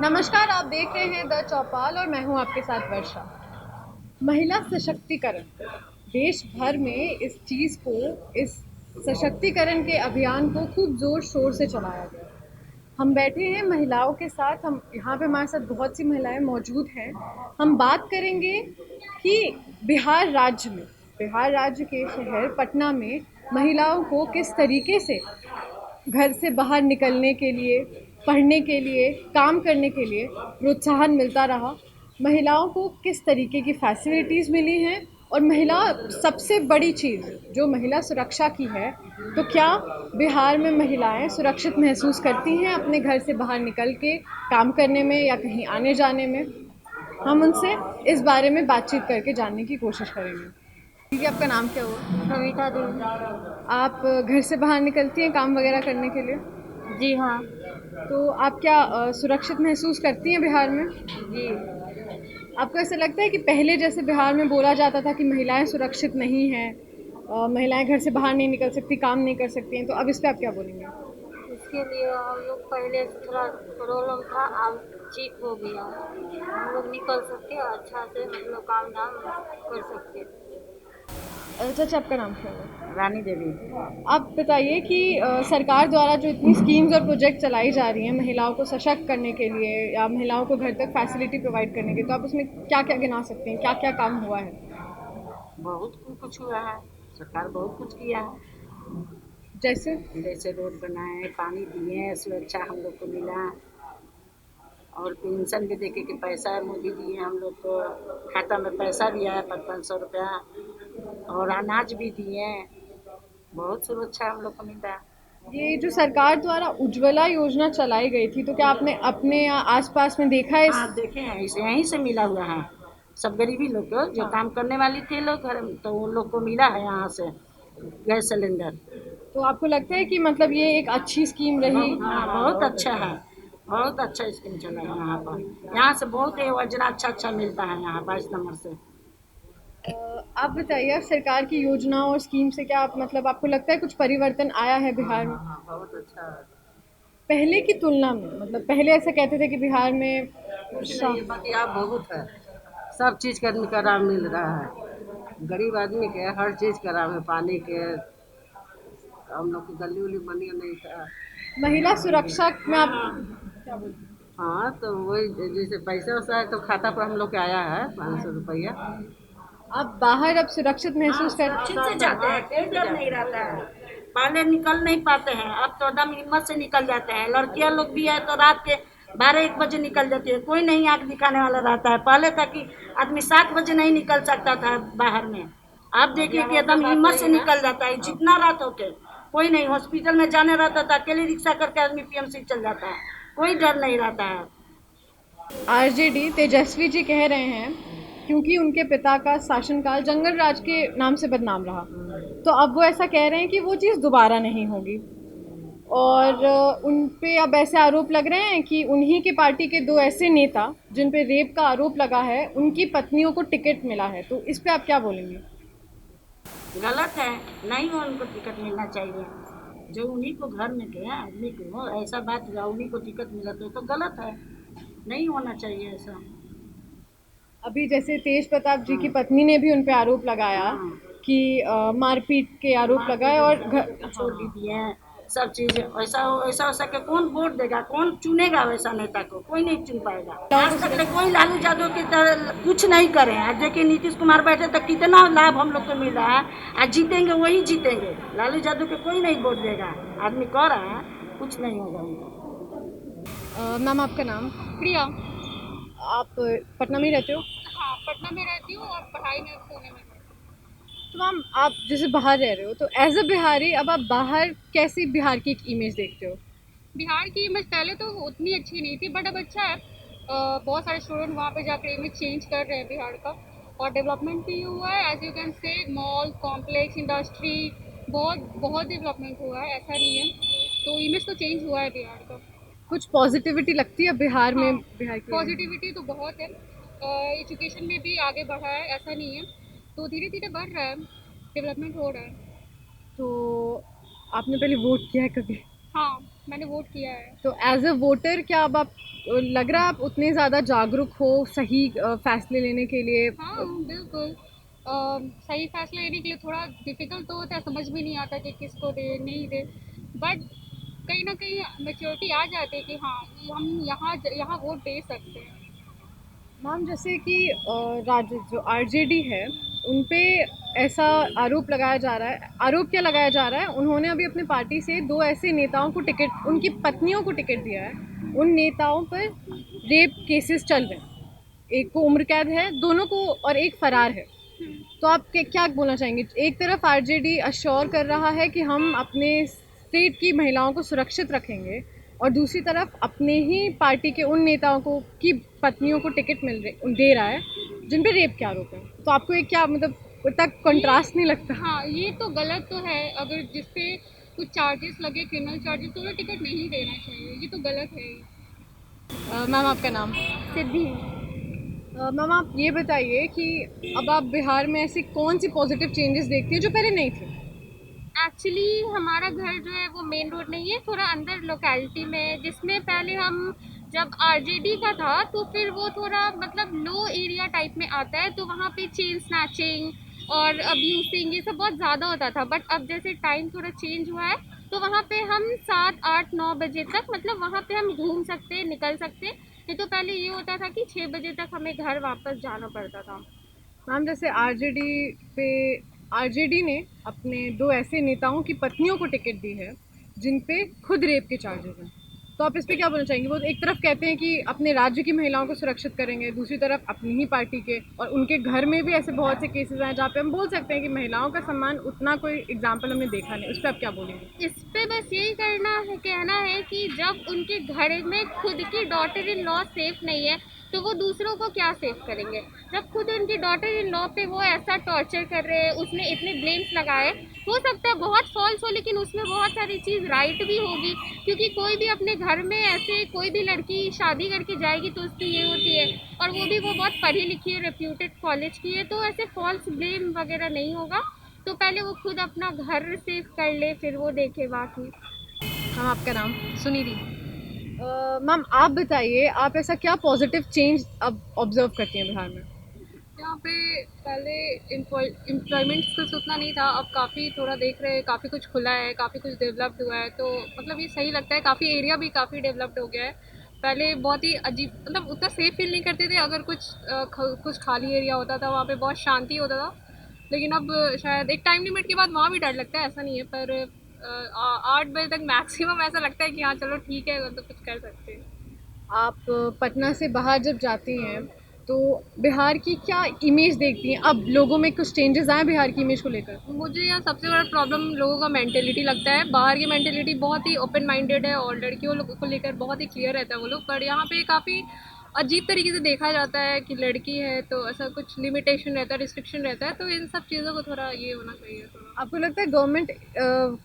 नमस्कार, आप देख रहे हैं द चौपाल और मैं हूं आपके साथ वर्षा। महिला सशक्तिकरण, देश भर में इस चीज़ को, इस सशक्तिकरण के अभियान को खूब ज़ोर शोर से चलाया गया। हम बैठे हैं महिलाओं के साथ, हम यहाँ पे हमारे साथ बहुत सी महिलाएं मौजूद हैं। हम बात करेंगे कि बिहार राज्य के शहर पटना में महिलाओं को किस तरीके से घर से बाहर निकलने के लिए, पढ़ने के लिए, काम करने के लिए प्रोत्साहन मिलता रहा। महिलाओं को किस तरीके की फैसिलिटीज़ मिली हैं और महिला सबसे बड़ी चीज़ जो महिला सुरक्षा की है, तो क्या बिहार में महिलाएं सुरक्षित महसूस करती हैं अपने घर से बाहर निकल के काम करने में या कहीं आने जाने में? हम उनसे इस बारे में बातचीत करके जानने की कोशिश करेंगे। दीदी, आपका नाम क्या हुआ? कविता देवी। आप घर से बाहर निकलती हैं काम वगैरह करने के लिए? जी हाँ। तो आप क्या सुरक्षित महसूस करती हैं बिहार में? जी। आपको ऐसा लगता है कि पहले जैसे बिहार में बोला जाता था कि महिलाएं सुरक्षित नहीं हैं, महिलाएं घर से बाहर नहीं निकल सकती, काम नहीं कर सकती हैं, तो अब इस पे आप क्या बोलेंगे? इसके लिए हम लोग पहले से थोड़ा प्रॉब्लम था, अब ठीक हो गया। हम लोग निकल सकते और अच्छा से मतलब काम धाम कर सकते। चाचा, आपका नाम क्या है? रानी देवी। आप बताइए कि सरकार द्वारा जो इतनी स्कीम्स और प्रोजेक्ट चलाई जा रही हैं महिलाओं को सशक्त करने के लिए या महिलाओं को घर तक फैसिलिटी प्रोवाइड करने के, तो आप उसमें क्या क्या गिना सकते हैं, क्या क्या काम हुआ है? बहुत कुछ हुआ है, सरकार बहुत कुछ किया है। जैसे? जैसे रोड बनाए, पानी दिए, सुरक्षा हम लोग को मिला और पेंशन भी देके के पैसा मोदी दिए हम लोग को, खाता में पैसा भी आया 500-500 रुपया और अनाज भी दिए। बहुत सुरक्षा हम लोग को मिला। ये जो सरकार द्वारा उज्ज्वला योजना चलाई गई थी, तो क्या आपने अपने आसपास में देखा है इस? हाँ देखे हैं, इसे यहीं से मिला हुआ है। सब गरीबी लोग को जो हाँ। काम करने वाली थे लोग घर में, तो उन लोग को मिला है यहाँ से गैस सिलेंडर। तो आपको लगता है कि मतलब ये एक अच्छी स्कीम रही? हाँ बहुत अच्छा है, बहुत अच्छा स्कीम चला है यहाँ पर। यहाँ से बहुत योजना अच्छा अच्छा मिलता है यहाँ 22 नंबर से। आप बताइए, सरकार की योजनाओं और स्कीम से क्या आप मतलब आपको लगता है कुछ परिवर्तन आया है हाँ बिहार में? हाँ हाँ बहुत अच्छा है। पहले की तुलना में, मतलब पहले ऐसा कहते थे कि बिहार में कुछ सा- नहीं है, बाकी आप बहुत है। सब चीज़ का लाभ मिल रहा है, गरीब आदमी के हर चीज़ का लाभ है। पानी के हम लोग की गली उली बनी नहीं था। महिला सुरक्षा में आप क्या बोलते हैं? हाँ तो वही, जैसे पैसा वैसा है तो खाता पर हम लोग के आया है 500 रुपया। आप बाहर अब सुरक्षित हाँ महसूस कर? सुरक्षित से जाते हैं, कोई डर नहीं रहता है। पहले निकल नहीं पाते हैं, अब तो एकदम हिम्मत से निकल जाते हैं। लड़कियां लोग भी है तो रात के 12-1 बजे निकल जाती है, कोई नहीं आँख दिखाने वाला रहता है। पहले था कि आदमी 7 बजे नहीं निकल सकता था बाहर में, आप देखिए कि एकदम हिम्मत से निकल जाता है जितना रात होके। कोई नहीं, हॉस्पिटल में जाने रहता था अकेले रिक्शा करके आदमी पीएमसी चल जाता है, कोई डर नहीं रहता है। आरजेडी तेजस्वी जी कह रहे हैं क्योंकि उनके पिता का शासनकाल जंगल राज के नाम से बदनाम रहा, तो अब वो ऐसा कह रहे हैं कि वो चीज़ दोबारा नहीं होगी। और उन पे अब ऐसे आरोप लग रहे हैं कि उन्हीं की पार्टी के दो ऐसे नेता जिन पे रेप का आरोप लगा है, उनकी पत्नियों को टिकट मिला है, तो इस पे आप क्या बोलेंगे? गलत है, नहीं हो उनको टिकट मिलना चाहिए। जो उन्हीं को घर में गया आदमी को ऐसा बात हुआ, उन्हीं को टिकट मिला तो गलत है, नहीं होना चाहिए ऐसा। अभी जैसे तेज प्रताप जी की हाँ पत्नी ने भी उन पे आरोप लगाया हाँ। कि मारपीट के आरोप लगाए और छोड़ दी दिए सब चीज। वैसा वैसा वैसा के कौन वोट देगा, कौन चुनेगा वैसा नेता को? कोई नहीं चुन पाएगा। आज तक कोई लालू यादव की तरह कुछ नहीं करे। आज देखिए नीतीश कुमार बैठे तो कितना लाभ हम लोग को मिल रहा है। आज जीतेंगे वही जीतेंगे, लालू यादव के कोई नहीं वोट देगा। आदमी कह रहा है कुछ नहीं होगा उनका। मैम, आपका नाम? प्रिया। आप पटना में ही रहते हो? हाँ, पटना में रहती हूँ और पढ़ाई में पुणे में करती तो मैम, आप जैसे बाहर रह रहे हो, तो एज अ बिहारी अब आप बाहर कैसी बिहार की एक इमेज देखते हो? हूँ। बिहार की इमेज पहले तो उतनी अच्छी नहीं थी, बट अब अच्छा है। बहुत सारे स्टूडेंट वहाँ पे जाकर इमेज चेंज कर रहे हैं बिहार का, और डेवलपमेंट भी हुआ है। As you can say mall complex industry, बहुत बहुत डेवलपमेंट हुआ है, ऐसा नहीं है। तो इमेज तो चेंज हुआ है बिहार का। कुछ पॉजिटिविटी लगती है बिहार हाँ, में, बिहार की? पॉजिटिविटी तो बहुत है। एजुकेशन में भी आगे बढ़ा है, ऐसा नहीं है। तो धीरे धीरे बढ़ रहा है, डेवलपमेंट हो रहा है। तो आपने पहले वोट किया है कभी? हाँ, मैंने वोट किया है। तो एज अ वोटर क्या अब आप लग रहा है आप उतने ज़्यादा जागरूक हो सही फैसले लेने के लिए? हाँ, बिल्कुल। सही फैसला लेने के लिए थोड़ा डिफ़िकल्ट तो होता है, समझ भी नहीं आता कि किसको दें, नहीं दें। बट कहीं न कहीं मैच्योरिटी आ जाती है कि हाँ, हम यहाँ वोट दे सकते हैं। मैम जैसे कि जो आरजेडी है उन पे ऐसा आरोप लगाया जा रहा है, आरोप क्या लगाया जा रहा है, उन्होंने अभी अपने पार्टी से दो ऐसे नेताओं को टिकट, उनकी पत्नियों को टिकट दिया है। उन नेताओं पर रेप केसेस चल रहे हैं, एक को उम्र कैद है दोनों को और एक फरार है। तो आप क्या बोलना चाहेंगे? एक तरफ आरजेडी अश्योर कर रहा है कि हम अपने स्टेट की महिलाओं को सुरक्षित रखेंगे और दूसरी तरफ अपने ही पार्टी के उन नेताओं को की पत्नियों को टिकट दे रहा है जिन पे रेप के आरोप है। तो आपको एक क्या मतलब उतना ये कंट्रास्ट नहीं लगता? हाँ, ये तो गलत तो है। अगर जिस पे कुछ चार्जेस लगे, क्रिमिनल चार्जेस, तो उन्हें टिकट नहीं देना चाहिए। ये तो गलत है ही। मैम आपका नाम? सिद्धि। मैम आप ये बताइए कि अब आप बिहार में ऐसी कौन सी पॉजिटिव चेंजेस देखती हैं जो पहले नहीं थी? एक्चुअली हमारा घर जो है वो मेन रोड नहीं है, थोड़ा अंदर लोकेलिटी में है, जिसमें पहले हम जब आरजेडी का था तो फिर वो थोड़ा मतलब लो एरिया टाइप में आता है, तो वहाँ पे चेन स्नैचिंग और अब्यूसिंग ये सब बहुत ज़्यादा होता था। बट अब जैसे टाइम थोड़ा चेंज हुआ है तो वहाँ पे हम 7 8 9 बजे तक मतलब वहाँ पे हम घूम सकते हैं, निकल सकते हैं। नहीं तो पहले ये होता था कि 6 बजे तक हमें घर वापस जाना पड़ता था। मैम जैसे पे आरजेडी ने अपने दो ऐसे नेताओं की पत्नियों को टिकट दी है जिन पे खुद रेप के चार्जेस हैं। तो आप इस पे क्या बोलना चाहेंगे? वो एक तरफ कहते हैं कि अपने राज्य की महिलाओं को सुरक्षित करेंगे, दूसरी तरफ अपनी ही पार्टी के और उनके घर में भी ऐसे बहुत से केसेस हैं जहाँ पे हम बोल सकते हैं कि महिलाओं का सम्मान उतना कोई एग्जाम्पल हमने देखा नहीं। उस पर आप क्या बोलेंगे? इस पे बस यही कहना है कि जब उनके घर में खुद की डॉटर इन लॉ सेफ नहीं है तो वो दूसरों को क्या सेफ करेंगे। जब खुद उनकी डॉटर इन लॉ पे वो ऐसा टॉर्चर कर रहे हैं, उसने इतने ब्लेम्स लगाए, हो सकता है बहुत फॉल्स हो लेकिन उसमें बहुत सारी चीज़ राइट भी होगी। क्योंकि कोई भी अपने घर में ऐसे कोई भी लड़की शादी करके जाएगी तो उसकी ये होती है, और वो बहुत पढ़ी लिखी है, रेप्यूटेड कॉलेज की है, तो ऐसे फॉल्स ब्लेम वगैरह नहीं होगा। तो पहले वो खुद अपना घर सेफ कर ले, फिर वो देखे बाकी। मैम आपका नाम? सुनिधि। मैम आप बताइए आप ऐसा क्या पॉजिटिव चेंज अब ऑब्जर्व करती हैं बिहार में? यहाँ पे पहले एम्प्लॉयमेंट स्किल्स उतना नहीं था, अब काफ़ी थोड़ा देख रहे हैं, काफ़ी कुछ खुला है, काफ़ी कुछ डेवलप्ड हुआ है, तो मतलब ये सही लगता है। काफ़ी एरिया भी काफ़ी डेवलप्ड हो गया है। पहले बहुत ही अजीब मतलब उतना सेफ फील नहीं करते थे, अगर कुछ खाली एरिया होता था वहाँ पे बहुत शांति होता था। लेकिन अब शायद एक टाइम लिमिट के बाद वहाँ भी डर लगता है, ऐसा नहीं है, पर 8 बजे तक मैक्सिमम ऐसा लगता है कि हाँ चलो ठीक है, तो कुछ कर सकते हैं। आप पटना से बाहर जब जाती हैं तो बिहार की क्या इमेज देखती हैं? अब लोगों में कुछ चेंजेस आए बिहार की इमेज को लेकर? मुझे यहाँ सबसे बड़ा प्रॉब्लम लोगों का मेंटेलिटी लगता है। बाहर की मेंटेलिटी बहुत ही ओपन माइंडेड है और लड़कियों लोगों को लेकर बहुत ही क्लियर रहता है वो लोग, पर यहाँ पे काफ़ी अजीब तरीके से देखा जाता है कि लड़की है तो ऐसा कुछ लिमिटेशन रहता है, रिस्ट्रिक्शन रहता है, तो इन सब चीज़ों को थोड़ा ये होना चाहिए थोड़ा। आपको लगता है गवर्नमेंट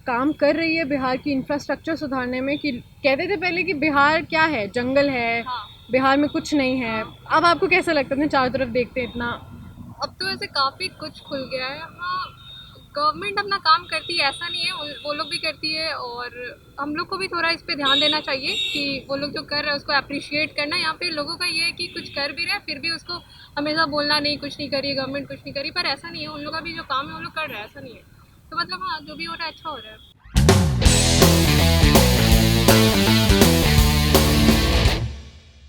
काम कर रही है बिहार की इंफ्रास्ट्रक्चर सुधारने में? कि कहते थे पहले कि बिहार क्या है, जंगल है, हाँ। बिहार में कुछ नहीं है। अब आपको कैसा लगता है अपने चारों तरफ देखते हैं इतना? अब तो ऐसे काफ़ी कुछ खुल गया है। हाँ, गवर्नमेंट अपना काम करती है, ऐसा नहीं है, वो लोग भी करती है, और हम लोग को भी थोड़ा इस पे ध्यान देना चाहिए कि वो लोग जो कर रहे हैं उसको अप्रिशिएट करना। यहाँ पे लोगों का ये है कि कुछ कर भी रहे हैं फिर भी उसको हमेशा बोलना नहीं, कुछ नहीं करिए, गवर्नमेंट कुछ नहीं करी, पर ऐसा नहीं है, उन लोग का भी जो काम है वो लोग कर रहे हैं, ऐसा नहीं है। तो मतलब हाँ, जो भी हो रहा है अच्छा हो रहा है।